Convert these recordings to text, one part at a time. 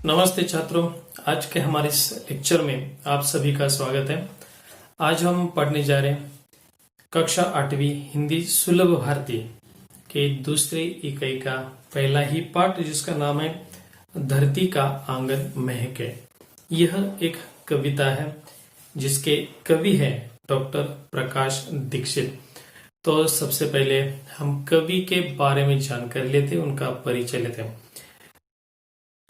नमस्ते छात्रों, आज के हमारे इस लेक्चर में आप सभी का स्वागत है। आज हम पढ़ने जा रहे हैं कक्षा 8वीं हिंदी सुलभ भारती के दूसरी इकाई का पहला ही पाठ, जिसका नाम है धरती का आंगन महके। यह एक कविता है जिसके कवि हैं डॉक्टर प्रकाश दीक्षित। तो सबसे पहले हम कवि के बारे में जानकारी लेते हैं, उनका परिचय लेते हैं।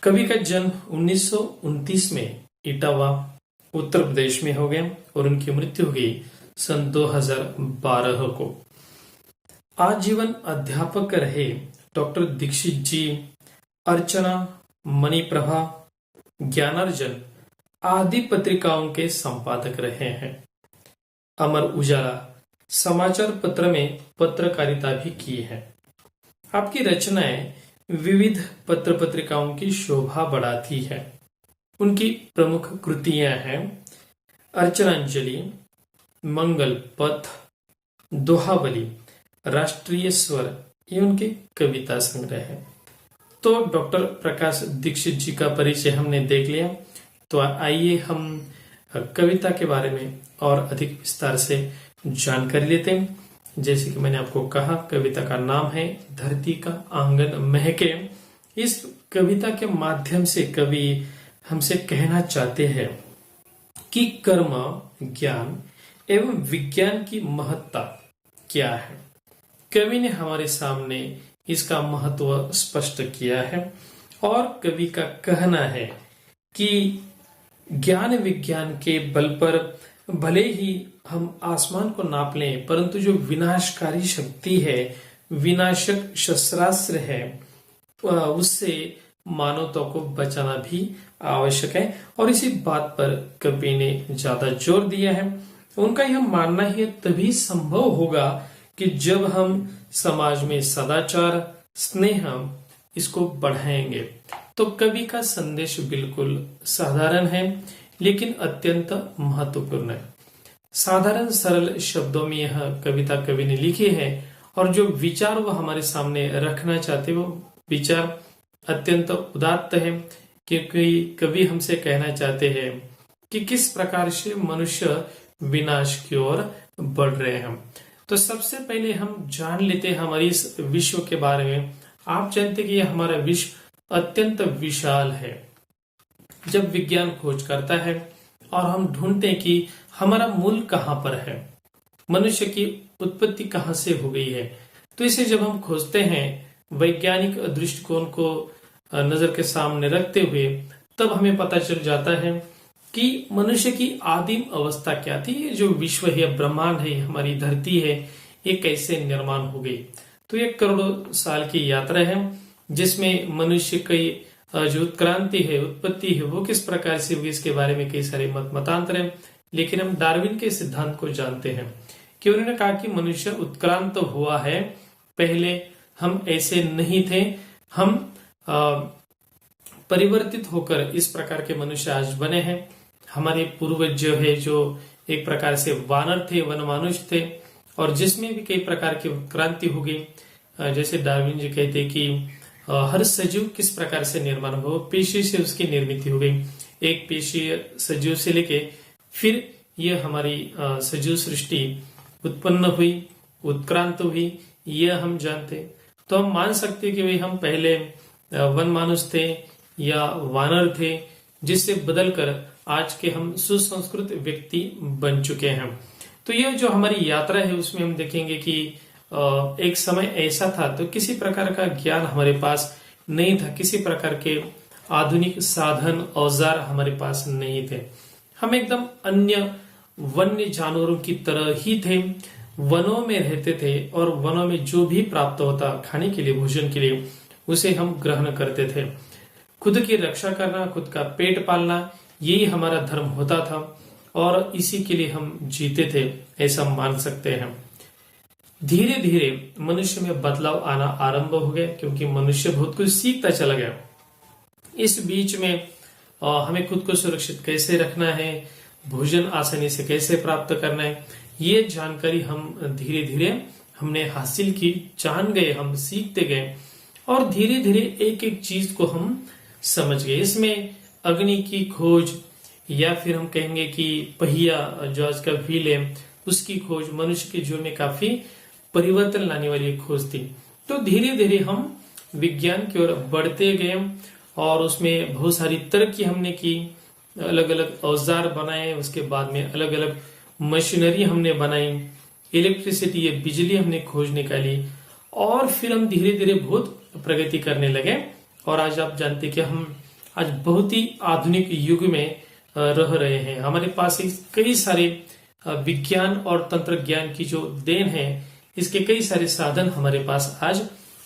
कवि का जन्म 1929 में इटावा उत्तर प्रदेश में हो गया और उनकी मृत्यु हो गई सन 2012 को। आजीवन अध्यापक रहे डॉक्टर दीक्षित जी अर्चना, मणिप्रभा, ज्ञानार्जन आदि पत्रिकाओं के संपादक रहे हैं। अमर उजाला समाचार पत्र में पत्रकारिता भी की है। आपकी रचनाएं विविध पत्र पत्रिकाओं की शोभा बढ़ाती है। उनकी प्रमुख कृतियां हैं अर्चनांजलि, मंगल पथ, दोहावली, राष्ट्रीय स्वर, ये उनके कविता संग्रह है। तो डॉक्टर प्रकाश दीक्षित जी का परिचय हमने देख लिया, तो आइए हम कविता के बारे में और अधिक विस्तार से जानकारी लेते हैं। जैसे कि मैंने आपको कहा, कविता का नाम है धरती का आंगन महके। इस कविता के माध्यम से कवि हमसे कहना चाहते हैं कि कर्म, ज्ञान एवं विज्ञान की महत्ता क्या है। कवि ने हमारे सामने इसका महत्व स्पष्ट किया है और कवि का कहना है कि ज्ञान विज्ञान के बल पर भले ही हम आसमान को नाप लें, परंतु जो विनाशकारी शक्ति है, विनाशक शस्त्रास्त्र है, उससे मानवता को बचाना भी आवश्यक है। और इसी बात पर कवि ने ज्यादा जोर दिया है। उनका यह मानना है तभी संभव होगा कि जब हम समाज में सदाचार, स्नेह इसको बढ़ाएंगे। तो कवि का संदेश बिल्कुल साधारण है लेकिन अत्यंत महत्वपूर्ण है। साधारण सरल शब्दों में यह कविता कवि ने लिखी है और जो विचार वह हमारे सामने रखना चाहते वो विचार अत्यंत उदात्त है, क्योंकि कवि हमसे कहना चाहते हैं कि किस प्रकार से मनुष्य विनाश की ओर बढ़ रहे हैं। तो सबसे पहले हम जान लेते हैं हमारी इस विश्व के बारे में। आप जानते कि यह हमारा विश्व अत्यंत विशाल है। जब विज्ञान खोज करता है और हम ढूंढते हैं कि हमारा मूल कहां पर है, मनुष्य की उत्पत्ति कहां से हो गई है, तो इसे जब हम खोजते हैं वैज्ञानिक दृष्टिकोण को नजर के सामने रखते हुए, तब हमें पता चल जाता है कि मनुष्य की आदिम अवस्था क्या थी। ये जो विश्व है, ब्रह्मांड है, हमारी धरती है, ये कैसे निर्माण हो गई। तो ये करोड़ों साल की यात्रा है जिसमें मनुष्य कई जो उत्क्रांति है, उत्पत्ति है, वो किस प्रकार से हुई, इसके बारे में कई सारे मतांतर हैं। लेकिन हम डार्विन के सिद्धांत को जानते हैं कि उन्होंने कहा कि मनुष्य उत्क्रांत हुआ है, पहले हम ऐसे नहीं थे, हम परिवर्तित होकर इस प्रकार के मनुष्य आज बने हैं। हमारे पूर्वज जो है, जो एक प्रकार से वानर थे, वनमानुष थे, और जिसमें भी कई प्रकार की उत्क्रांति हो गई। जैसे डार्विन जी कहते कि हर सजीव किस प्रकार से निर्माण हुआ, पेशी से उसकी निर्मित हो गई। एक पेशीय सजीव से लेके फिर यह हमारी सजीव सृष्टि उत्पन्न हुई, उत्क्रांत हुई, यह हम जानते। तो हम मान सकते हैं कि भाई हम पहले वन मानुष थे या वानर थे, जिससे बदलकर आज के हम सुसंस्कृत व्यक्ति बन चुके हैं। तो यह जो हमारी यात्रा है उसमें हम देखेंगे कि एक समय ऐसा था तो किसी प्रकार का ज्ञान हमारे पास नहीं था, किसी प्रकार के आधुनिक साधन औजार हमारे पास नहीं थे। हम एकदम अन्य वन्य जानवरों की तरह ही थे, वनों में रहते थे और वनों में जो भी प्राप्त होता खाने के लिए, भोजन के लिए, उसे हम ग्रहण करते थे। खुद की रक्षा करना, खुद का पेट पालना, यही हमारा धर्म होता था और इसी के लिए हम जीते थे, ऐसा मान सकते हैं। धीरे धीरे मनुष्य में बदलाव आना आरंभ हो गया, क्योंकि मनुष्य बहुत कुछ सीखता चला गया। इस बीच में हमें खुद को सुरक्षित कैसे रखना है, भोजन आसानी से कैसे प्राप्त करना है, ये जानकारी हम धीरे धीरे हमने हासिल की, जान गए, हम सीखते गए और धीरे धीरे एक एक चीज को हम समझ गए। इसमें अग्नि की खोज या फिर हम कहेंगे कि पहिया जो आज का व्हील है उसकी खोज मनुष्य के जीवन में काफी परिवर्तन लाने वाली एक खोज थी। तो धीरे धीरे हम विज्ञान की ओर बढ़ते गए और उसमें बहुत सारी तरक्की हमने की, अलग अलग औजार बनाए, उसके बाद में अलग अलग मशीनरी हमने बनाई, इलेक्ट्रिसिटी या बिजली हमने खोज निकाली और फिर हम धीरे धीरे बहुत प्रगति करने लगे। और आज आप जानते कि हम आज बहुत ही आधुनिक युग में रह रहे हैं। हमारे पास कई सारे विज्ञान और तंत्र ज्ञान की जो देन है, इसके कई सारे साधन हमारे पास आज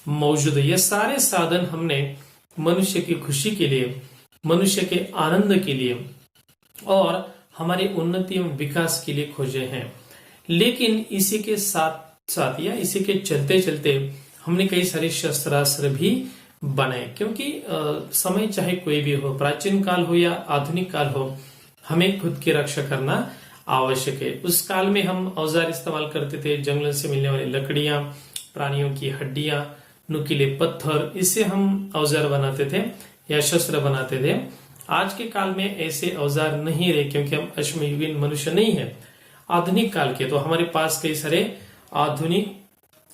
मौजूद है। ये सारे साधन हमने मनुष्य की खुशी के लिए, मनुष्य के आनंद के लिए और हमारे उन्नति एवं विकास के लिए खोजे हैं। लेकिन इसी के साथ साथ या इसी के चलते चलते हमने कई सारे शस्त्रास्त्र भी बनाए, क्योंकि समय चाहे कोई भी हो, प्राचीन काल हो या आधुनिक काल हो, हमें खुद की रक्षा करना आवश्यक है। उस काल में हम औजार इस्तेमाल करते थे, जंगल से मिलने वाली लकड़ियां, प्राणियों की हड्डियां, नुकीले पत्थर, इससे हम औजार बनाते थे या शस्त्र बनाते थे। आज के काल में ऐसे औजार नहीं रहे, क्योंकि हम अश्मयुगीन मनुष्य नहीं है, आधुनिक काल के। तो हमारे पास कई सारे आधुनिक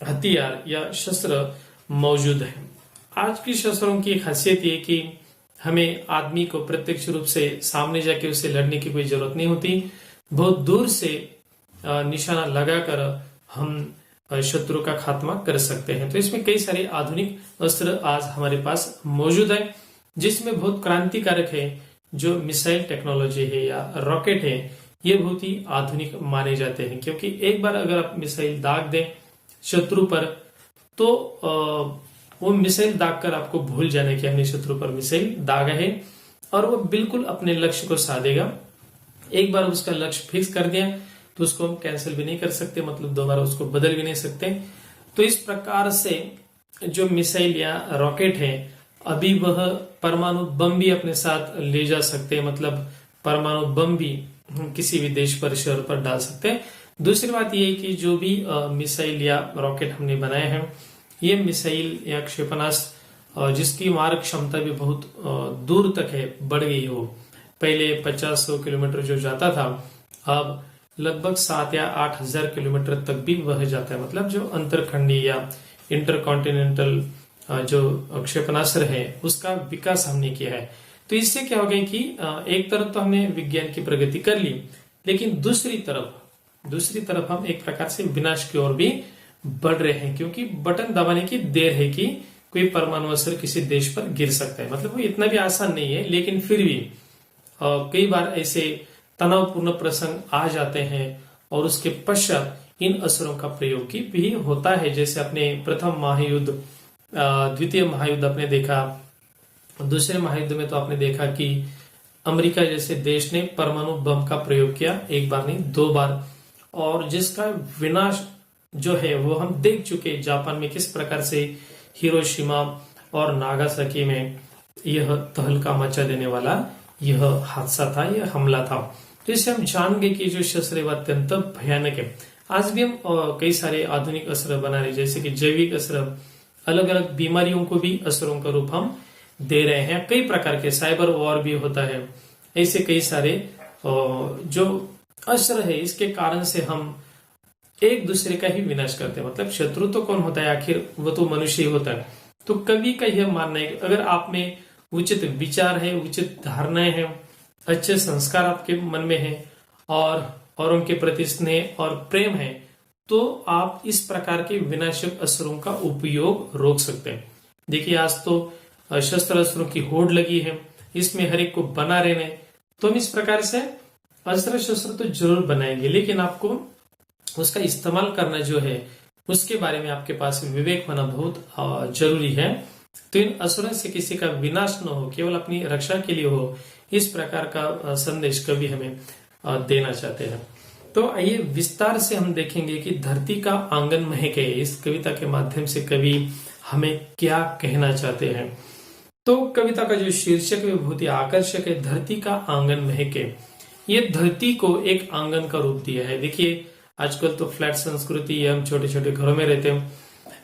हथियार या शस्त्र मौजूद हैं। आज की शस्त्रों की खासियत ये कि हमें आदमी को प्रत्यक्ष रूप से सामने जाके उससे लड़ने की कोई जरूरत नहीं होती। बहुत दूर से निशाना लगाकर हम शत्रु का खात्मा कर सकते हैं। तो इसमें कई सारे आधुनिक अस्त्र आज हमारे पास मौजूद है, जिसमें बहुत क्रांतिकारक है जो मिसाइल टेक्नोलॉजी है या रॉकेट है, ये बहुत ही आधुनिक माने जाते हैं। क्योंकि एक बार अगर आप मिसाइल दाग दें शत्रु पर, तो वो मिसाइल दाग कर आपको भूल जाने की हमने शत्रु पर मिसाइल दागा है और वो बिल्कुल अपने लक्ष्य को साधेगा। एक बार उसका लक्ष्य फिक्स कर दिया तो उसको हम कैंसिल भी नहीं कर सकते, मतलब दोबारा उसको बदल भी नहीं सकते। तो इस प्रकार से जो मिसाइल या रॉकेट है, अभी वह परमाणु बम भी अपने साथ ले जा सकते हैं, मतलब परमाणु बम भी किसी भी देश पर, शहर पर डाल सकते हैं। दूसरी बात यह है कि जो भी मिसाइल या रॉकेट हमने बनाए हैं, ये मिसाइल या क्षेपणास्त्र जिसकी मारक क्षमता भी बहुत दूर तक है, बढ़ गई हो। पहले 50-100 किलोमीटर जो जाता था, अब लगभग 7 या 8 हजार किलोमीटर तक भी वह जाता है। मतलब जो अंतरखंडी या इंटरकॉन्टिनेंटल जो क्षेपणास्त्र है, उसका विकास हमने किया है। तो इससे क्या हो गया कि एक तरफ तो हमने विज्ञान की प्रगति कर ली, लेकिन दूसरी तरफ हम एक प्रकार से विनाश की ओर भी बढ़ रहे हैं, क्योंकि बटन दबाने की देर है कि कोई परमाणु अस्त्र किसी देश पर गिर सकता है। मतलब वो इतना भी आसान नहीं है, लेकिन फिर भी कई बार ऐसे तनावपूर्ण प्रसंग आ जाते हैं और उसके पश्चात इन अस्त्रों का प्रयोग भी होता है। जैसे अपने प्रथम महायुद्ध, द्वितीय महायुद्ध आपने देखा, दूसरे महायुद्ध में तो आपने देखा कि अमेरिका जैसे देश ने परमाणु बम का प्रयोग किया, एक बार नहीं 2 बार, और जिसका विनाश जो है वो हम देख चुके। जापान में किस प्रकार से हिरोशिमा और नागासाकी में यह तहलका मचा देने वाला यह हादसा था, यह हमला था। तो इससे हम जान गए कि जो शस्त्र है वह अत्यंत भयानक है। आज भी हम कई सारे आधुनिक अस्त्र बना रहे, जैसे कि जैविक अस्त्र, अलग अलग बीमारियों को भी अस्त्रों का रूप हम दे रहे हैं। कई प्रकार के साइबर वॉर भी होता है। ऐसे कई सारे जो अस्त्र है, इसके कारण से हम एक दूसरे का ही विनाश करते हैं। मतलब शत्रु तो कौन होता है, आखिर वो तो मनुष्य ही होता है। तो कवि का यह मानना है कि अगर आप में उचित विचार है, उचित धारणाएं हैं, अच्छे संस्कार आपके मन में है और औरों के प्रति स्नेह और प्रेम है, तो आप इस प्रकार के विनाशक अस्त्रों का उपयोग रोक सकते हैं। देखिए आज तो शस्त्र अस्त्रों की होड़ लगी है, इसमें हर एक को बना रहने, तो हम इस प्रकार से अस्त्र शस्त्र तो जरूर बनाएंगे, लेकिन आपको उसका इस्तेमाल करना जो है उसके बारे में आपके पास विवेक होना बहुत जरूरी है। तो इन अस्त्रों से किसी का विनाश न हो, केवल अपनी रक्षा के लिए हो, इस प्रकार का संदेश कवि हमें देना चाहते हैं। तो आइए विस्तार से हम देखेंगे कि धरती का आंगन महके, इस कविता के माध्यम से कवि हमें क्या कहना चाहते हैं। तो कविता का जो शीर्षक है बहुत ही आकर्षक है, धरती का आंगन महके। ये धरती को एक आंगन का रूप दिया है। देखिए आजकल तो फ्लैट संस्कृति, हम छोटे छोटे घरों में रहते हैं,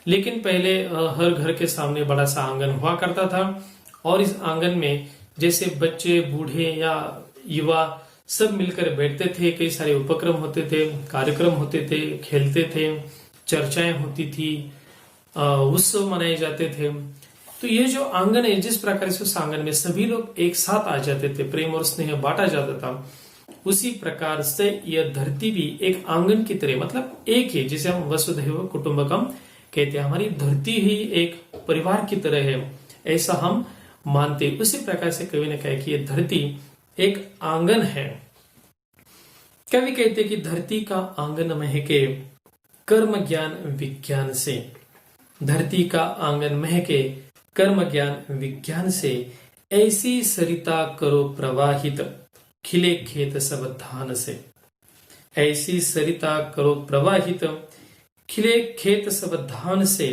लेकिन पहले हर घर के सामने बड़ा सा आंगन हुआ करता था और इस आंगन में जैसे बच्चे, बूढ़े या युवा सब मिलकर बैठते थे, कई सारे उपक्रम होते थे, कार्यक्रम होते थे, खेलते थे, चर्चाएं होती थी, उत्सव मनाए जाते थे। तो ये जो आंगन है, जिस प्रकार से उस आंगन में सभी लोग एक साथ आ जाते थे, प्रेम और स्नेह बांटा जाता था, उसी प्रकार से यह धरती भी एक आंगन की तरह, मतलब एक है, जिसे हम वसुधैव कुटुंबकम कहते हैं। हमारी धरती ही एक परिवार की तरह है, ऐसा हम मानते। उसी प्रकार से कवि ने कहा कि यह धरती एक आंगन है। कवि कहते कि धरती का आंगन महके कर्म ज्ञान विज्ञान से। धरती का आंगन महके कर्म ज्ञान विज्ञान से, ऐसी सरिता करो प्रवाहित खिले खेत सब धान से। ऐसी सरिता करो प्रवाहित खिले खेत सब धान से,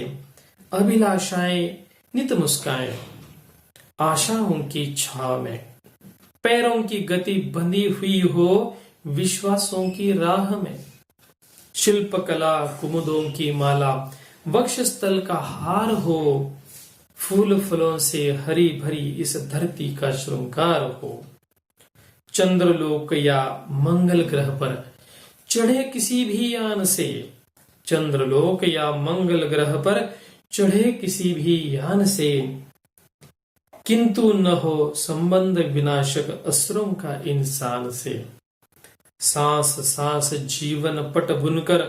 अभिलाषाएं नित मुस्काएं आशाओं की छाव में। पैरों की गति बंधी हुई हो विश्वासों की राह में। शिल्प कला कुमुदों की माला वक्षस्थल का हार हो, फूल फलों से हरी भरी इस धरती का श्रृंगार हो। चंद्रलोक या मंगल ग्रह पर चढ़े किसी भी यान से। चंद्रलोक या मंगल ग्रह पर चढ़े किसी भी यान से, किंतु न हो संबंध विनाशक असुरों का इंसान से। सांस सांस जीवन पट बुनकर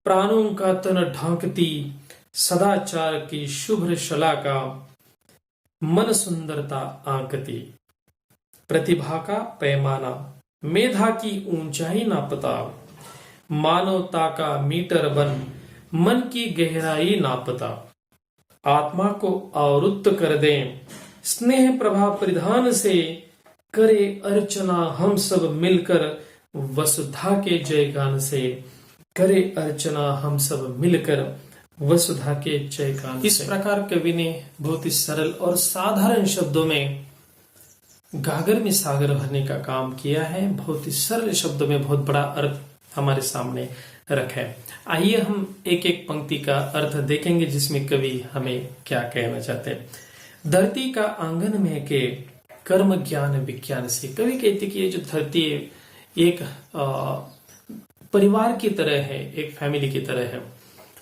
प्राणों का तन ढांकती, सदाचार की शुभ्र शलाका मन सुंदरता आंकती। प्रतिभा का पैमाना मेधा की ऊंचाई नापता, मानवता का मीटर बन मन की गहराई नापता। आत्मा को आवृत्त कर दें स्नेह प्रभा परिधान से, करे अर्चना हम सब मिलकर वसुधा के जयगान से। करे अर्चना हम सब मिलकर वसुधा के जयगान। इस प्रकार कवि ने बहुत ही सरल और साधारण शब्दों में गागर में सागर भरने का काम किया है। बहुत ही सरल शब्दों में बहुत बड़ा अर्थ हमारे सामने रखा है। आइए हम एक एक पंक्ति का अर्थ देखेंगे, जिसमें कवि हमें क्या कहना चाहते हैं। धरती का आंगन में के कर्म ज्ञान विज्ञान से। कवि कहते कि ये जो धरती है एक परिवार की तरह है, एक फैमिली की तरह है,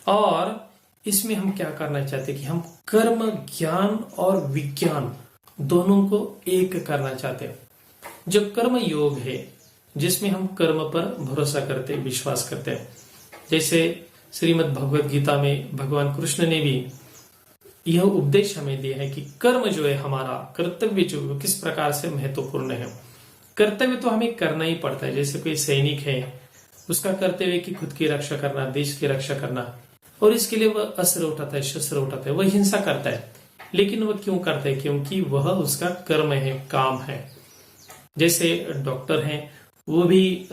और इसमें हम क्या करना चाहते हैं कि हम कर्म ज्ञान और विज्ञान दोनों को एक करना चाहते हैं। जो कर्म योग है, जिसमें हम कर्म पर भरोसा करते, विश्वास करते हैं, जैसे श्रीमद् भगवत गीता में भगवान कृष्ण ने भी यह उपदेश हमें दिया है कि कर्म जो है हमारा कर्तव्य जो किस प्रकार से महत्वपूर्ण है। कर्तव्य तो हमें करना ही पड़ता है। जैसे कोई सैनिक है, उसका कर्तव्य कि खुद की रक्षा करना, देश की रक्षा करना, और इसके लिए वह अस्त्र उठाता है, शस्त्र उठाता है, वह हिंसा करता है। लेकिन वह क्यों करता है? क्योंकि वह उसका कर्म है, काम है। जैसे डॉक्टर हैं, वो भी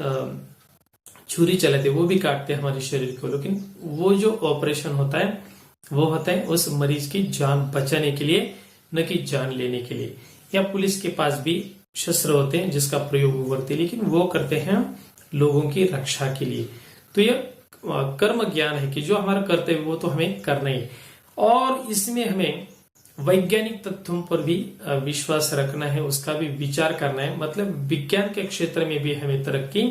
छुरी चलाते, वो भी काटते हैं हमारे शरीर को, लेकिन वो जो ऑपरेशन होता है वो होता है उस मरीज की जान बचाने के लिए, न कि जान लेने के लिए। या पुलिस के पास भी शस्त्र होते हैं जिसका प्रयोग वो करते हैं, लेकिन वो करते हैं लोगों की रक्षा के लिए। तो यह कर्म ज्ञान है कि जो हमारा कर्तव्य वो तो हमें करना ही है, और इसमें हमें वैज्ञानिक तथ्यों पर भी विश्वास रखना है, उसका भी विचार करना है। मतलब विज्ञान के क्षेत्र में भी हमें तरक्की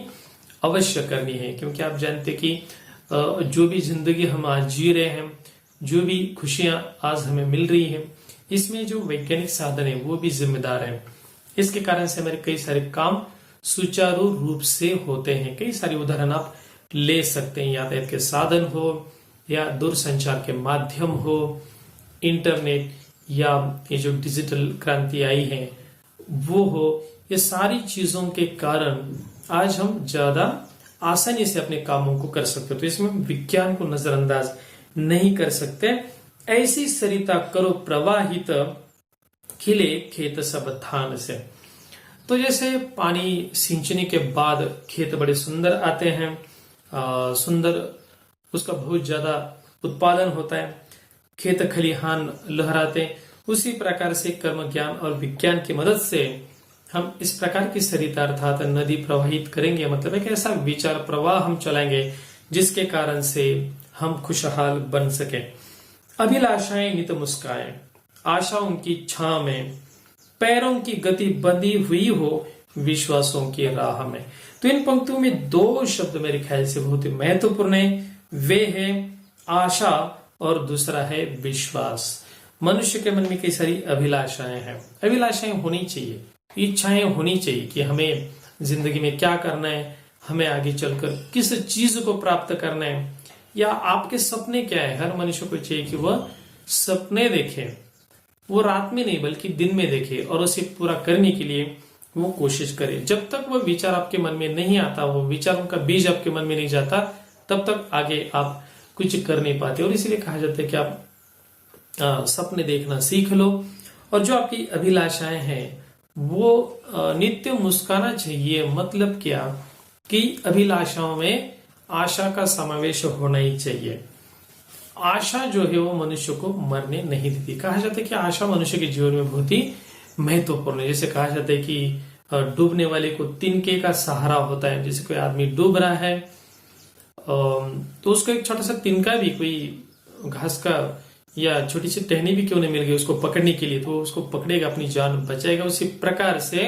अवश्य करनी है, क्योंकि आप जानते कि जो भी जिंदगी हम आज जी रहे हैं, जो भी खुशियां आज हमें मिल रही हैं, इसमें जो वैज्ञानिक साधन है वो भी जिम्मेदार है। इसके कारण से हमारे कई सारे काम सुचारू रूप से होते हैं। कई सारे उदाहरण आप ले सकते हैं, यातायात के साधन हो या दूरसंचार के माध्यम हो, इंटरनेट या ये जो डिजिटल क्रांति आई है वो हो। ये सारी चीजों के कारण आज हम ज्यादा आसानी से अपने कामों को कर सकते हो। तो इसमें विज्ञान को नजरअंदाज नहीं कर सकते। ऐसी सरिता करो प्रवाहित खिले खेत सब धान से। तो जैसे पानी सींचने के बाद खेत बड़े सुंदर आते हैं, सुंदर उसका बहुत ज्यादा उत्पादन होता है, खेत खलिहान लहराते हैं। उसी प्रकार से कर्म ज्ञान और विज्ञान की मदद से हम इस प्रकार की सरिता अर्थात नदी प्रवाहित करेंगे। मतलब एक ऐसा विचार प्रवाह हम चलाएंगे जिसके कारण से हम खुशहाल बन सके। अभिलाषाएं नित मुस्काएं आशाओं की छां में, पैरों की गति बंधी हुई हो विश्वासों की राह में। तो इन पंक्तियों में दो शब्द मेरे ख्याल से बहुत ही महत्वपूर्ण है, वे है आशा और दूसरा है विश्वास। मनुष्य के मन में कई सारी अभिलाषाएं हैं, अभिलाषाएं होनी चाहिए, इच्छाएं होनी चाहिए कि हमें जिंदगी में क्या करना है, हमें आगे चलकर किस चीज को प्राप्त करना है, या आपके सपने क्या है। हर मनुष्य को चाहिए कि वह सपने देखे, वो रात में नहीं बल्कि दिन में देखे और उसे पूरा करने के लिए वो कोशिश करे। जब तक वो विचार आपके मन में नहीं आता, वो विचारों का बीज आपके मन में नहीं जाता, तब तक आगे आप कुछ कर नहीं पाते। और इसलिए कहा जाता है कि आप सपने देखना सीख लो, और जो आपकी अभिलाषाएं हैं वो नित्य मुस्काना चाहिए। मतलब क्या कि अभिलाषाओं में आशा का समावेश होना ही चाहिए। आशा जो है वो मनुष्य को मरने नहीं देती। कहा जाता है कि आशा मनुष्य के जीवन में बहुत ही महत्वपूर्ण है। जैसे कहा जाता है कि डूबने वाले को तिनके का सहारा होता है। जैसे कोई आदमी डूब रहा है तो उसको एक छोटा सा तिनका भी, कोई घास का या छोटी सी टहनी भी क्यों नहीं मिल गई उसको पकड़ने के लिए, तो उसको पकड़ेगा, अपनी जान बचाएगा। उसी प्रकार से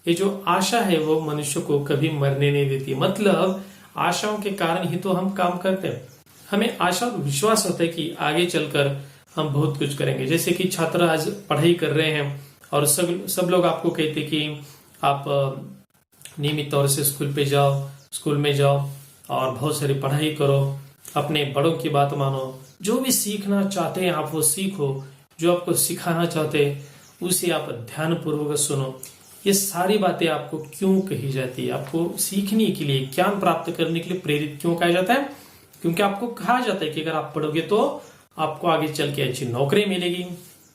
ये जो आशा है वो मनुष्य को कभी मरने नहीं देती। मतलब आशाओं के कारण ही तो हम काम करते हैं। हमें आशा और विश्वास होता है कि आगे चलकर हम बहुत कुछ करेंगे। जैसे कि छात्र आज पढ़ाई कर रहे हैं और सब लोग आपको कहते कि आप नियमित तौर से स्कूल में जाओ और बहुत सारी पढ़ाई करो, अपने बड़ों की बात मानो, जो भी सीखना चाहते हैं आप वो सीखो, जो आपको सिखाना चाहते हैं उसे आप ध्यान पूर्वक सुनो। ये सारी बातें आपको क्यों कही जाती है? आपको सीखने के लिए, ज्ञान प्राप्त करने के लिए प्रेरित क्यों कहा जाता है? क्योंकि आपको कहा जाता है कि अगर आप पढ़ोगे तो आपको आगे चल के अच्छी नौकरी मिलेगी,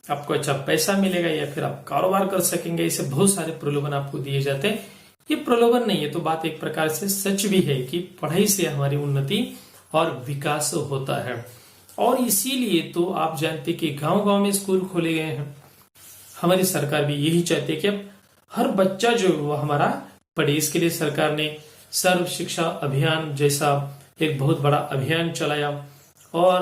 आपको अच्छा पैसा मिलेगा, या फिर आप कारोबार कर सकेंगे। ऐसे बहुत सारे प्रलोभन आपको दिए जाते हैं। ये प्रलोभन नहीं है, तो बात एक प्रकार से सच भी है कि पढ़ाई से हमारी उन्नति और विकास होता है। और इसीलिए तो आप जानते कि गांव-गांव में स्कूल खोले गए हैं। हमारी सरकार भी यही चाहती है कि अब हर बच्चा जो वो हमारा पढ़े। इसके लिए सरकार ने सर्व शिक्षा अभियान जैसा एक बहुत बड़ा अभियान चलाया, और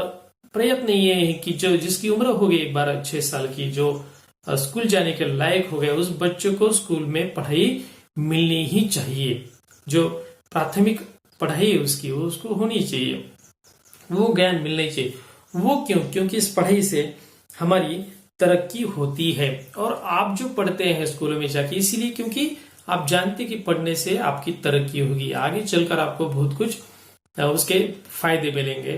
प्रयत्न ये है कि जो जिसकी उम्र हो गई 12-6 साल की, जो स्कूल जाने के लायक हो गया, उस बच्चों को स्कूल में पढ़ाई मिलनी ही चाहिए। जो प्राथमिक पढ़ाई है उसकी, वो उसको होनी चाहिए, वो ज्ञान मिलना चाहिए। वो क्यों? क्योंकि इस पढ़ाई से हमारी तरक्की होती है। और आप जो पढ़ते हैं स्कूलों में जाके इसीलिए क्योंकि आप जानते कि पढ़ने से आपकी तरक्की होगी, आगे चलकर आपको बहुत कुछ उसके फायदे मिलेंगे।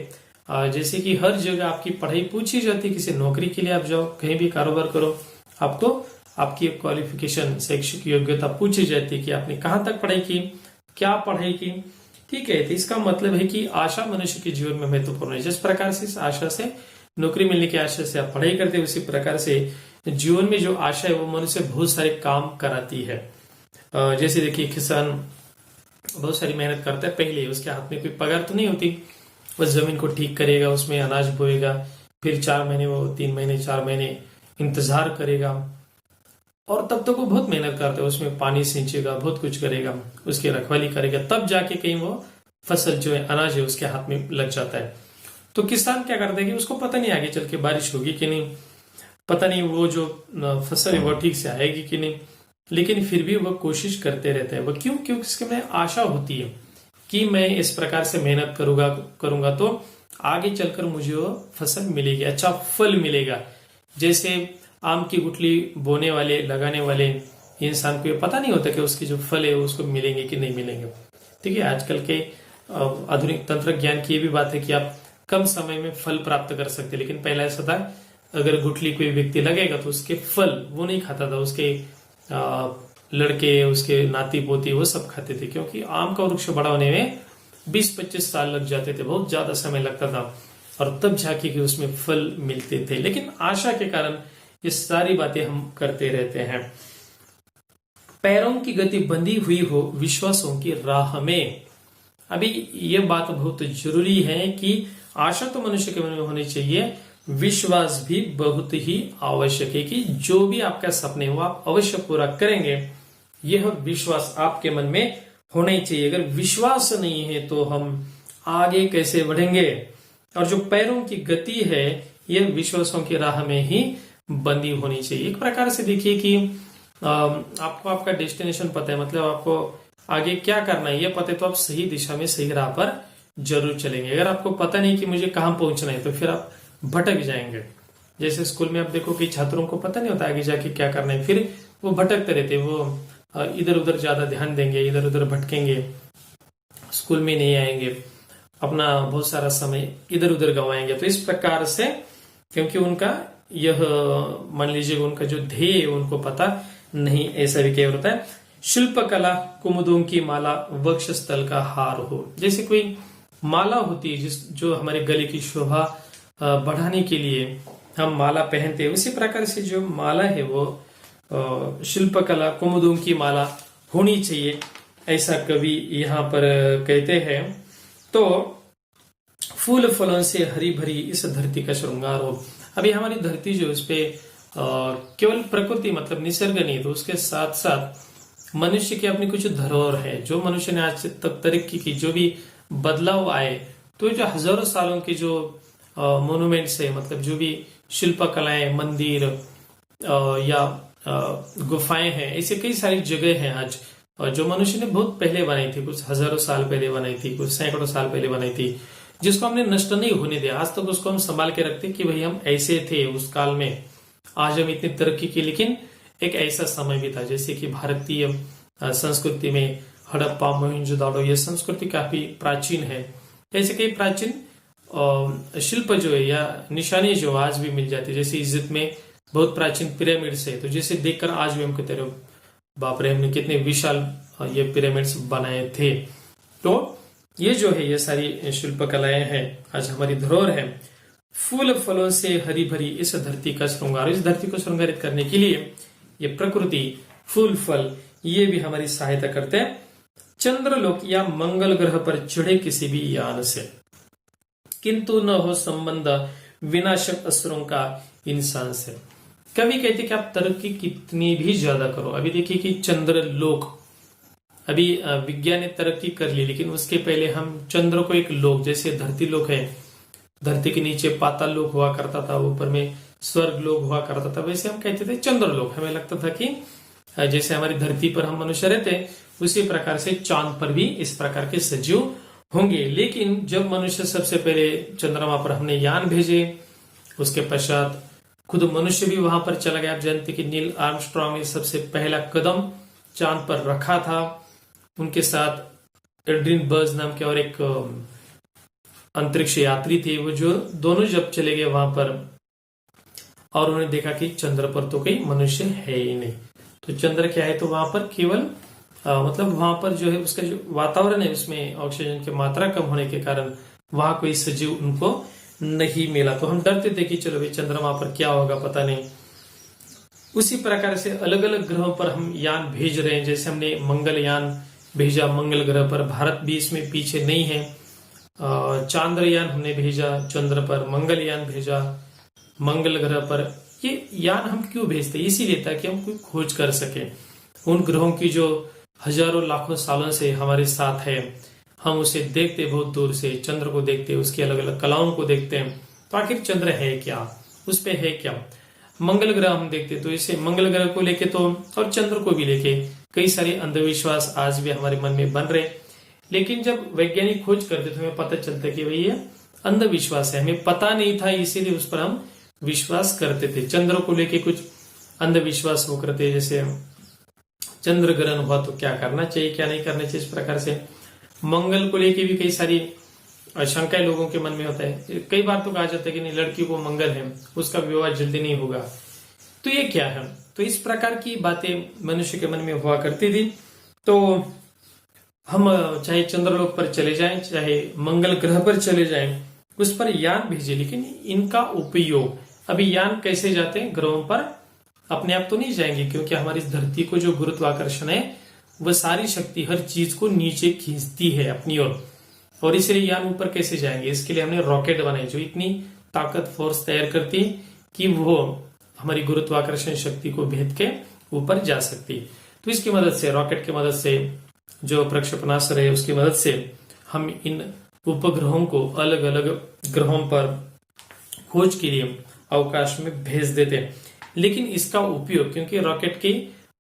जैसे कि हर जगह आपकी पढ़ाई पूछी जाती है, किसी नौकरी के लिए आप जाओ, कहीं भी कारोबार करो, आपको आपकी क्वालिफिकेशन, शैक्षिक योग्यता पूछी जाती है कि आपने कहाँ तक पढ़ाई की, क्या पढ़ाई की। ठीक है, तो इसका मतलब है कि आशा मनुष्य के जीवन में महत्वपूर्ण है। जिस प्रकार से इस आशा से, नौकरी मिलने की आशा से आप पढ़ाई करते हैं, उसी प्रकार से जीवन में जो आशा है वो मनुष्य बहुत सारे काम कराती है। जैसे देखिए, किसान बहुत सारी मेहनत करता है, पहले उसके हाथ में कोई पगार तो नहीं होती, वो जमीन को ठीक करेगा, उसमें अनाज बोएगा, फिर 4 महीने, वो 3 महीने 4 महीने इंतजार करेगा, और तब तक वो बहुत मेहनत करता है, उसमें पानी सींचेगा, बहुत कुछ करेगा, उसकी रखवाली करेगा, तब जाके कहीं वो फसल जो है, अनाज है, उसके हाथ में लग जाता है। तो किसान क्या करता है कि उसको पता नहीं आगे चल के बारिश होगी कि नहीं, पता नहीं वो जो फसल है वो ठीक से आएगी कि नहीं, लेकिन फिर भी वह कोशिश करते रहते हैं। वह क्यों? क्योंकि उसके में आशा होती है कि मैं इस प्रकार से मेहनत करूंगा तो आगे चलकर मुझे वो फसल मिलेगी, अच्छा फल मिलेगा। जैसे आम की गुठली बोने वाले, लगाने वाले इंसान को ये पता नहीं होता कि उसकी जो फल है उसको मिलेंगे कि नहीं मिलेंगे। ठीक है, आजकल के आधुनिक तंत्र ज्ञान की ये भी बात है कि आप कम समय में फल प्राप्त कर सकते, लेकिन पहला ऐसा था, अगर गुठली कोई व्यक्ति लगेगा तो उसके फल वो नहीं खाता था, उसके लड़के, उसके नाती पोती वो सब खाते थे, क्योंकि आम का वृक्ष बड़ा होने में 20-25 साल लग जाते थे, बहुत ज्यादा समय लगता था, और तब जाके कि उसमें फल मिलते थे। लेकिन आशा के कारण ये सारी बातें हम करते रहते हैं। पैरों की गति बंधी हुई हो विश्वासों की राह में। अभी ये बात बहुत जरूरी है कि आशा तो मनुष्य के मन में होनी चाहिए, विश्वास भी बहुत ही आवश्यक है कि जो भी आपका सपने हो आप अवश्य पूरा करेंगे। यह विश्वास आपके मन में होना ही चाहिए। अगर विश्वास नहीं है तो हम आगे कैसे बढ़ेंगे? और जो पैरों की गति है यह विश्वासों की राह में ही बंदी होनी चाहिए। एक प्रकार से देखिए कि आपको आपका डेस्टिनेशन पता है, मतलब आपको आगे क्या करना है ये पता है, तो आप सही दिशा में सही राह पर जरूर चलेंगे। अगर आपको पता नहीं कि मुझे कहाँ पहुंचना है तो फिर आप भटक जाएंगे। जैसे स्कूल में आप देखो कि छात्रों को पता नहीं होता आगे जाके क्या करना है, फिर वो भटकते रहते, वो इधर उधर ज्यादा ध्यान देंगे, इधर उधर भटकेंगे, स्कूल में नहीं आएंगे, अपना बहुत सारा समय इधर उधर गंवाएंगे। तो इस प्रकार से, क्योंकि उनका यह मान लीजिए उनका जो ध्येय है उनको पता नहीं, ऐसा भी क्या होता है। शिल्प कला कुमुदों की माला वक्ष स्थल का हार हो। जैसे कोई माला होती है जो हमारे गले की शोभा बढ़ाने के लिए हम माला पहनते हैं, उसी प्रकार से जो माला है वो शिल्प कला कुमुदों की माला होनी चाहिए, ऐसा कवि यहाँ पर कहते हैं। तो फूल फलों से हरी भरी इस धरती का श्रृंगार हो। अभी हमारी धरती जो इस पे केवल प्रकृति मतलब निसर्ग नहीं, तो उसके साथ साथ मनुष्य की अपनी कुछ धरोहर है, जो मनुष्य ने आज तक तरक्की की, जो भी बदलाव आए, तो जो हजारों सालों के जो मोन्यूमेंट्स है, मतलब जो भी शिल्प कलाएं, मंदिर या गुफाएं हैं, ऐसे कई सारी जगह हैं आज जो मनुष्य ने बहुत पहले बनाई थी, कुछ हजारों साल पहले बनाई थी, कुछ सैकड़ों साल पहले बनाई थी, जिसको हमने नष्ट नहीं होने दिया। आज तक उसको हम संभाल के रखते कि भाई हम ऐसे थे उस काल में, आज हम इतनी तरक्की की, लेकिन एक ऐसा समय भी था। जैसे कि भारतीय संस्कृति में हड़प्पा, मोहनजोदाड़ो, ये संस्कृति काफी प्राचीन है। ऐसे कई प्राचीन शिल्प जो है या निशानी जो आज भी मिल जाती है। जैसे इजिप्ट में बहुत प्राचीन पिरामिड्स है, तो जैसे देखकर आज भी हम कहते रहे बाप रे, हमने कितने विशाल ये पिरामिड्स बनाए थे। तो ये जो है ये सारी शिल्प कलाएं हैं, आज हमारी धरोहर है। फूल फलों से हरी भरी इस धरती का श्रृंगार, इस धरती को श्रृंगारित करने के लिए ये प्रकृति, फूल फल, ये भी हमारी सहायता करते हैं। चंद्रलोक या मंगल ग्रह पर चढ़े किसी भी यान से, किंतु न हो संबंध विनाशक असुरों का इंसान से। कवि कहते कि आप तरक्की कितनी भी ज्यादा करो, अभी देखिए कि चंद्रलोक, अभी विज्ञान ने तरक्की कर ली, लेकिन उसके पहले हम चंद्र को एक लोक, जैसे धरती लोक है, धरती के नीचे पाताल लोक हुआ करता था, ऊपर में स्वर्ग लोक हुआ करता था, वैसे हम कहते थे चंद्रलोक। हमें लगता था कि जैसे हमारी धरती पर हम मनुष्य रहते, उसी प्रकार से चांद पर भी इस प्रकार के सजीव होंगे। लेकिन जब मनुष्य सबसे पहले चंद्रमा पर हमने यान भेजे, उसके पश्चात खुद मनुष्य भी वहां पर चला गया। आप जानते कि नील आर्मस्ट्रॉन्ग ने सबसे पहला कदम चांद पर रखा था, उनके साथ एड्रिन बर्ज नाम के और एक अंतरिक्ष यात्री थे, वो जो दोनों जब चले गए वहां पर और उन्होंने देखा कि चंद्र पर तो कोई मनुष्य है ही नहीं। तो चंद्र क्या है, तो वहां पर केवल मतलब वहां पर जो है उसका जो वातावरण है उसमें ऑक्सीजन की मात्रा कम होने के कारण वहां कोई सजीव उनको नहीं मिला। तो हम डरते थे कि चलो भाई चंद्रमा पर क्या होगा पता नहीं। उसी प्रकार से अलग अलग ग्रहों पर हम यान भेज रहे हैं। जैसे हमने मंगलयान भेजा मंगल ग्रह पर, भारत भी इसमें पीछे नहीं है। चांद्रयान हमने भेजा चंद्र पर, मंगलयान भेजा मंगल ग्रह पर। ये यान हम क्यों भेजते हैं? इसीलिए ताकि हम कोई खोज कर सके उन ग्रहों की जो हजारों लाखों सालों से हमारे साथ है। हम उसे देखते बहुत दूर से, चंद्र को देखते, उसकी अलग अलग कलाओं को देखते हैं, तो आखिर चंद्र है क्या, उस पे है क्या। मंगल ग्रह हम देखते, तो इसे मंगल ग्रह को लेके तो और चंद्र को भी लेके कई सारे अंधविश्वास आज भी हमारे मन में बन रहे। लेकिन जब वैज्ञानिक खोज करते तो हमें पता चलता कि भाई ये अंधविश्वास है, हमें पता नहीं था इसीलिए उस पर हम विश्वास करते थे। चंद्र को लेके कुछ अंधविश्वास वो करते, जैसे चंद्र ग्रहण हुआ तो क्या करना चाहिए क्या नहीं करना चाहिए, इस प्रकार से। मंगल को लेके भी कई सारी शंकाएं लोगों के मन में होता है। कई बार तो कहा जाता है कि नहीं, लड़की को मंगल है, उसका विवाह जल्दी नहीं होगा, तो ये क्या है। तो इस प्रकार की बातें मनुष्य के मन में हुआ करती थी। तो हम चाहे चंद्रलोक पर चले जाएं, चाहे मंगल ग्रह पर चले जाएं, उस पर यान भेजे, लेकिन इनका उपयोग, अभी यान कैसे जाते हैं ग्रहों पर, अपने आप तो नहीं जाएंगे, क्योंकि हमारी इस धरती को जो गुरुत्वाकर्षण है वह सारी शक्ति हर चीज को नीचे खींचती है अपनी ओर, और इसलिए यान ऊपर कैसे जाएंगे। इसके लिए हमने रॉकेट बनाई जो इतनी ताकत फोर्स तैयार करती कि वो हमारी गुरुत्वाकर्षण शक्ति को भेद के ऊपर जा सकती। तो इसकी मदद से, रॉकेट की मदद से, जो प्रक्षेपणास्त्र है उसकी मदद से हम इन उपग्रहों को अलग अलग ग्रहों पर खोज के लिए अवकाश में भेज देते हैं। लेकिन इसका उपयोग, क्योंकि रॉकेट की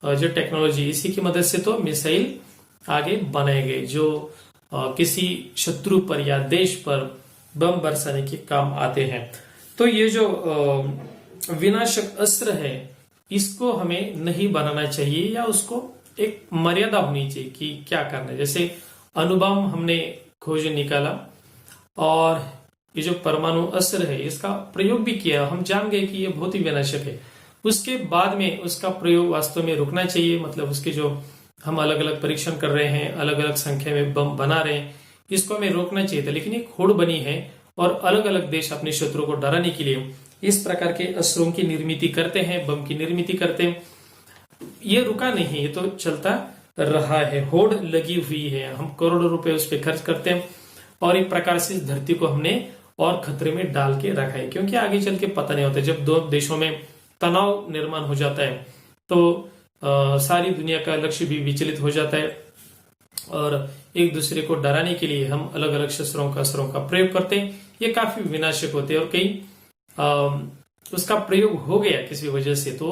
जो टेक्नोलॉजी, इसी की मदद से तो मिसाइल आगे बनाए गए जो किसी शत्रु पर या देश पर बम बरसाने के काम आते हैं। तो ये जो विनाशक अस्त्र है, इसको हमें नहीं बनाना चाहिए, या उसको एक मर्यादा होनी चाहिए कि क्या करना है। जैसे अणुबम हमने खोज निकाला और ये जो परमाणु अस्त्र है इसका प्रयोग भी किया, हम जान गए कि ये बहुत ही विनाशक है। उसके बाद में उसका प्रयोग वास्तव में रुकना चाहिए, मतलब उसके जो हम अलग अलग परीक्षण कर रहे हैं, अलग अलग संख्या में बम बना रहे हैं, इसको हमें रोकना चाहिए था। लेकिन एक होड़ बनी है और अलग अलग देश अपने शत्रु को डराने के लिए इस प्रकार के अस्त्रों की निर्मित करते हैं, बम की निर्मित करते हैं। ये रुका नहीं, ये तो चलता रहा है, होड़ लगी हुई है। हम करोड़ों रुपए उस पर खर्च करते हैं और एक प्रकार से इस धरती को हमने और खतरे में डाल के रखा है, क्योंकि आगे चल के पता नहीं होता। जब दो देशों में तनाव निर्माण हो जाता है तो सारी दुनिया का लक्ष्य भी विचलित हो जाता है और एक दूसरे को डराने के लिए हम अलग अलग अस्त्रों का प्रयोग करते हैं। ये काफी विनाशक होते हैं और कई उसका प्रयोग हो गया किसी वजह से तो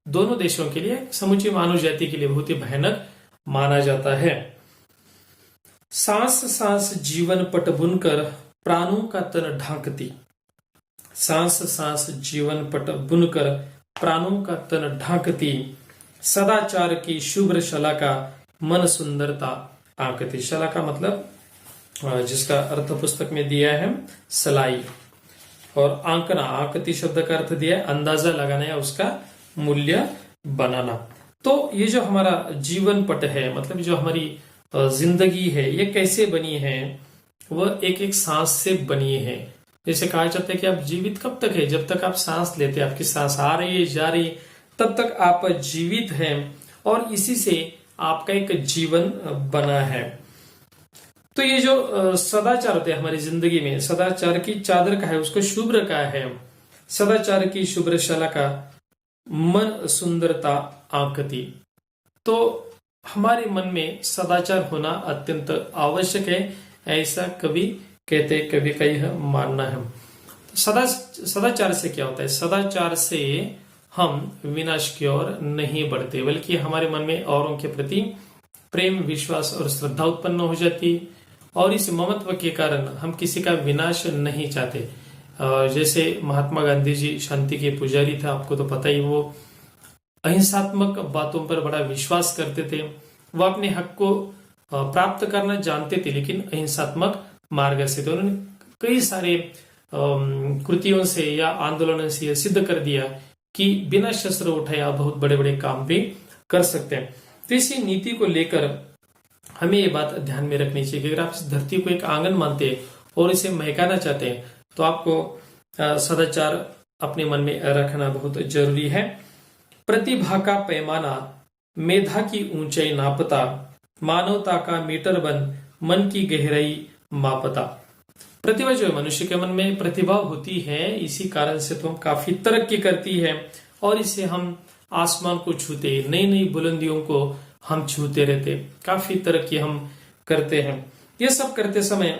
दोनों देशों के लिए, समूची मानव जाति के लिए बहुत ही भयानक माना जाता है। सांस सांस जीवन पट बुनकर प्राणों का तन ढांकती, सांस सांस जीवन पट बुनकर प्राणों का तन ढांकती, सदाचार की शुभ्र शलाका मन सुंदरता आंकती। शलाका मतलब जिसका अर्थ पुस्तक में दिया है सलाई, और आंकना, आंकती शब्द का अर्थ दिया है अंदाजा लगाना या उसका मूल्य बनाना। तो ये जो हमारा जीवन पट है, मतलब जो हमारी जिंदगी है, ये कैसे बनी है, वह एक एक सांस से बनी है। जैसे कहा जाता है कि आप जीवित कब तक है, जब तक आप सांस लेते हैं, आपकी सांस आ रही है जा रही है, तब तक आप जीवित हैं और इसी से आपका एक जीवन बना है। तो ये जो सदाचार होते हैं हमारी जिंदगी में, सदाचार की चादर का है, उसको शुभ्र का है, सदाचार की शुभ्र शला का मन सुंदरता आंकती। तो हमारे मन में सदाचार होना अत्यंत आवश्यक है, ऐसा कवि कहते, कवि का यह मानना है। सदाचार से क्या होता है? सदाचार से हम विनाश की ओर नहीं बढ़ते, बल्कि हमारे मन में औरों के प्रति प्रेम, विश्वास और श्रद्धा उत्पन्न हो जाती है, और इस ममत्व के कारण हम किसी का विनाश नहीं चाहते। जैसे महात्मा गांधी जी शांति के पुजारी थे, आपको तो पता ही, वो अहिंसात्मक बातों पर बड़ा विश्वास करते थे। वो अपने हक को प्राप्त करना जानते थे, लेकिन अहिंसात्मक मार्ग से। तो उन्होंने कई सारे कृतियों से या आंदोलनों से सिद्ध कर दिया कि बिना शस्त्र उठाए आप बहुत बड़े बड़े काम भी कर सकते हैं। तो इसी नीति को लेकर हमें ये बात ध्यान में रखनी चाहिए कि अगर आप इस धरती को एक आंगन मानते हैं और इसे महकाना चाहते हैं, तो आपको सदाचार अपने मन में रखना बहुत जरूरी है। प्रतिभा का पैमाना मेधा की ऊंचाई नापता, मानवता का मीटर बन मन की गहराई मापता। प्रतिभा जो है, मनुष्य के मन में प्रतिभा होती है, इसी कारण से तो हम काफी तरक्की करती है और इससे हम आसमान को छूते, नई नई बुलंदियों को हम छूते रहते, काफी तरक्की हम करते हैं। ये सब करते समय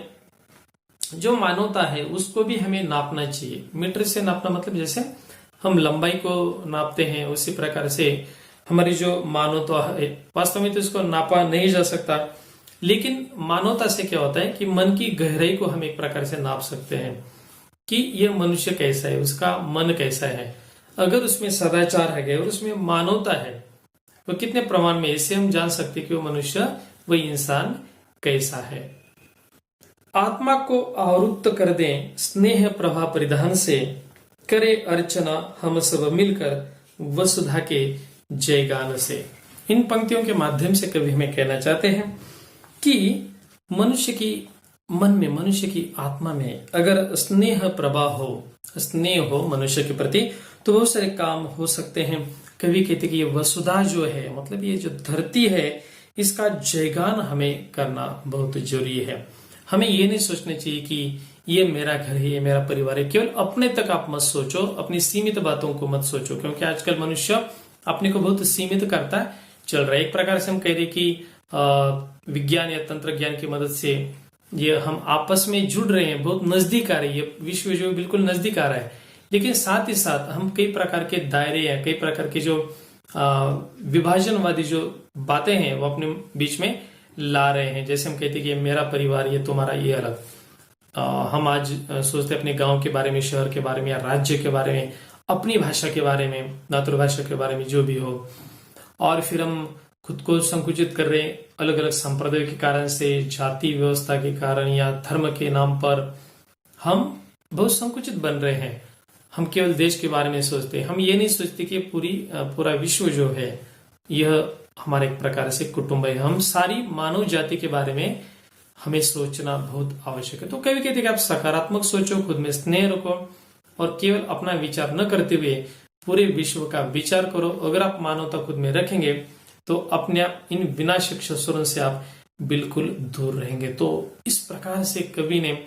जो मानवता है उसको भी हमें नापना चाहिए। मीटर से नापना मतलब जैसे हम लंबाई को नापते हैं, उसी प्रकार से हमारी जो मानवता है, वास्तव में तो इसको नापा नहीं जा सकता, लेकिन मानवता से क्या होता है कि मन की गहराई को हम एक प्रकार से नाप सकते हैं कि यह मनुष्य कैसा है, उसका मन कैसा है। अगर उसमें सदाचार है और उसमें मानवता है, तो कितने प्रमाण में इससे हम जान सकते कि वो मनुष्य, वह इंसान कैसा है। आत्मा को आवृत्त कर दें स्नेह प्रभा परिधान से, करे अर्चना हम सब मिलकर वसुधा के जयगान से। इन पंक्तियों के माध्यम से कवि हमें कहना चाहते हैं कि मनुष्य की मन में, मनुष्य की आत्मा में अगर स्नेह प्रभा हो, स्नेह हो मनुष्य के प्रति, तो बहुत सारे काम हो सकते हैं। कवि कहते कि ये वसुधा जो है, मतलब ये जो धरती है, इसका जयगान हमें करना बहुत जरूरी है। हमें ये नहीं सोचना चाहिए कि ये मेरा घर है, ये मेरा परिवार है। केवल अपने तक आप मत सोचो, अपनी सीमित बातों को मत सोचो, क्योंकि आजकल मनुष्य अपने को बहुत सीमित करता चल रहा है। एक प्रकार से हम कह रहे कि विज्ञान या तंत्र ज्ञान की मदद से ये हम आपस में जुड़ रहे हैं, बहुत नजदीक आ रही है, विश्व जो बिल्कुल नजदीक आ रहा है, लेकिन साथ ही साथ हम कई प्रकार के दायरे या कई प्रकार के जो विभाजनवादी जो बातें हैं वो अपने बीच में ला रहे हैं। जैसे हम कहते हैं कि मेरा परिवार, ये तुम्हारा, ये अलग। हम आज सोचते अपने गांव के बारे में, शहर के बारे में या राज्य के बारे में, अपनी भाषा के बारे में, मातृभाषा के बारे में, जो भी हो। और फिर हम खुद को संकुचित कर रहे हैं अलग अलग संप्रदाय के कारण से, जाति व्यवस्था के कारण या धर्म के नाम पर हम बहुत संकुचित बन रहे हैं। हम केवल देश के बारे में सोचते हैं, हम ये नहीं सोचते कि पूरा विश्व जो है यह हमारा एक प्रकार से कुटुंब है। हम सारी मानव जाति के बारे में हमें सोचना बहुत आवश्यक है। तो कभी कहते कि आप सकारात्मक सोचो, खुद में स्नेह रखो और केवल अपना विचार न करते हुए पूरे विश्व का विचार करो। अगर आप मानवता खुद में रखेंगे तो अपने इन विनाशक शस्त्रों से आप बिल्कुल दूर रहेंगे। तो इस प्रकार से कवि ने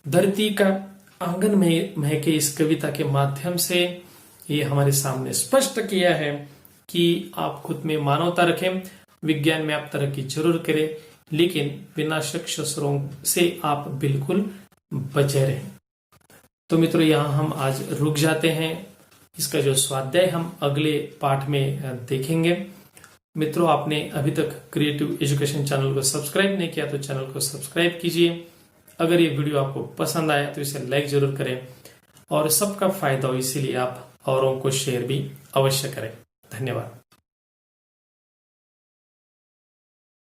धरती का आंगन में महके इस कविता के माध्यम से ये हमारे सामने स्पष्ट किया है कि आप खुद में मानवता रखें, विज्ञान में आप तरक्की जरूर करें, लेकिन विनाशक शस्त्रों से आप बिल्कुल बचे रहें। तो मित्रों, यहाँ हम आज रुक जाते हैं। इसका जो स्वाध्याय हम अगले पाठ में देखेंगे। मित्रों, आपने अभी तक क्रिएटिव एजुकेशन चैनल को सब्सक्राइब नहीं किया तो चैनल को सब्सक्राइब कीजिए। अगर ये वीडियो आपको पसंद आया तो इसे लाइक जरूर करें और सबका फायदा हो इसीलिए आप औरों को शेयर भी अवश्य करें। धन्यवाद।